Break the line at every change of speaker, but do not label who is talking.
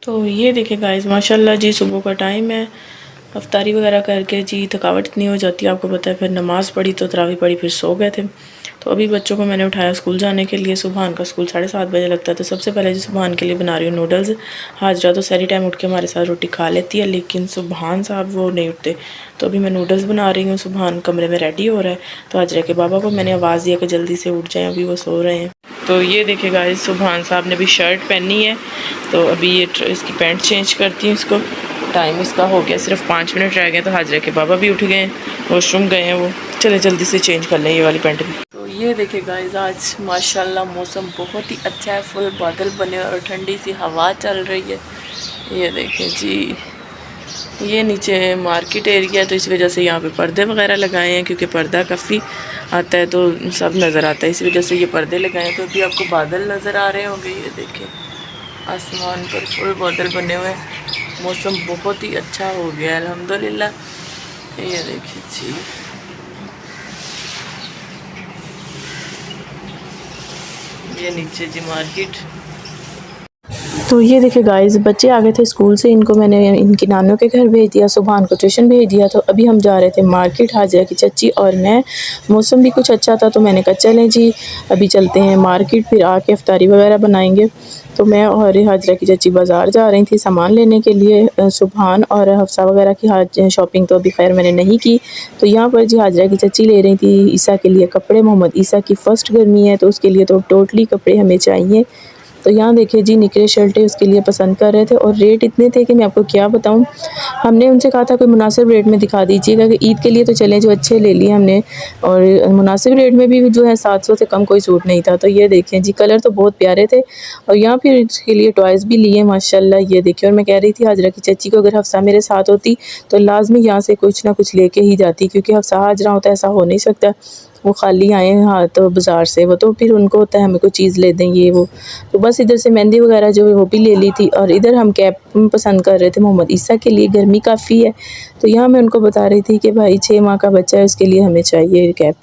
तो ये देखिए गाइस माशाल्लाह जी, सुबह का टाइम है। अफ्तारी वगैरह करके जी थकावट इतनी हो जाती है, आपको पता है। फिर नमाज़ पढ़ी तो तरावी पढ़ी, फिर सो गए थे। तो अभी बच्चों को मैंने उठाया स्कूल जाने के लिए। सुबहान का स्कूल 7:30 बजे लगता है। तो सबसे पहले जी सुबहान के लिए बना रही हूँ नूडल्स। हाजरा तो सारी टाइम उठ के हमारे साथ रोटी खा लेती है, लेकिन सुबहान साहब वो नहीं उठते। तो अभी मैं नूडल्स बना रही हूँ। सुबहान कमरे में रेडी हो रहा है। तो हाजरा के बाबा को मैंने आवाज़ दिया कि जल्दी से उठ जाएँ, अभी वो सो रहे हैं। तो ये देखिए गाइस, सुबहान साहब ने भी शर्ट पहनी है। तो अभी ये इसकी पैंट चेंज करती हूँ इसको। टाइम इसका हो गया, सिर्फ 5 मिनट रह गए। तो हाजरा के बाबा भी उठ गए हैं, वॉशरूम गए हैं वो। चले जल्दी से चेंज कर लें ये वाली पैंट भी। तो ये देखिए गाइस, आज माशाल्लाह मौसम बहुत ही अच्छा है। फुल बादल बने और ठंडी सी हवा चल रही है। ये देखिए जी, ये नीचे मार्केट एरिया है, तो इस वजह से यहाँ पे पर्दे वगैरह लगाए हैं, क्योंकि पर्दा काफ़ी आता है तो सब नज़र आता है। इस वजह से ये पर्दे लगाए हैं। तो अभी आपको बादल नज़र आ रहे होंगे। ये देखें आसमान पर फुल बादल बने हुए हैं। मौसम बहुत ही अच्छा हो गया है अल्हम्दुलिल्लाह। ये देखिए जी, ये नीचे जी मार्केट। तो ये देखिए गाइस, बच्चे आ गए थे स्कूल से। इनको मैंने इनकी नानों के घर भेज दिया, सुबहान को ट्यूशन भेज दिया। तो अभी हम जा रहे थे मार्केट, हाजरा की चच्ची और मैं। मौसम भी कुछ अच्छा था तो मैंने कहा चलें जी अभी चलते हैं मार्केट, फिर आके इफ्तारी वगैरह बनाएंगे। तो मैं और हाजरा की चच्ची बाज़ार जा रही थी सामान लेने के लिए। सुबहान और हफ्सा वगैरह की शॉपिंग तो अभी खैर मैंने नहीं की। तो यहाँ पर जी हाजरा की चच्ची ले रही थी ईसा के लिए कपड़े। मोहम्मद ईसा की फ़र्स्ट गर्मी है, तो उसके लिए तो टोटली कपड़े हमें चाहिए। तो यहाँ देखिए जी, निकरे शर्टें उसके लिए पसंद कर रहे थे और रेट इतने थे कि मैं आपको क्या बताऊँ। हमने उनसे कहा था कोई मुनासिब रेट में दिखा दीजिएगा, कि ईद के लिए तो चले जो अच्छे ले लिए हमने, और मुनासिब रेट में भी जो है 700 से कम कोई सूट नहीं था। तो ये देखें जी, कलर तो बहुत प्यारे थे। और यहाँ फिर इसके लिए टॉयज़ भी लिए माशाल्लाह। ये देखिए, और मैं कह रही थी हाजरा की चच्ची को अगर हफ्सा मेरे साथ होती तो लाजमी यहाँ से कुछ ना कुछ लेके ही जाती, क्योंकि हफ्सा हाजरा होता है ऐसा हो नहीं सकता वो खाली आए हैं हाँ तो बाज़ार से। वो तो फिर उनको होता है हमें कोई चीज़ ले दें ये वो। तो बस इधर से मेहंदी वगैरह जो है वो भी ले ली थी। और इधर हम कैप पसंद कर रहे थे मोहम्मद ईसा के लिए, गर्मी काफ़ी है। तो यहाँ मैं उनको बता रही थी कि भाई 6 माह का बच्चा है, उसके लिए हमें चाहिए कैप।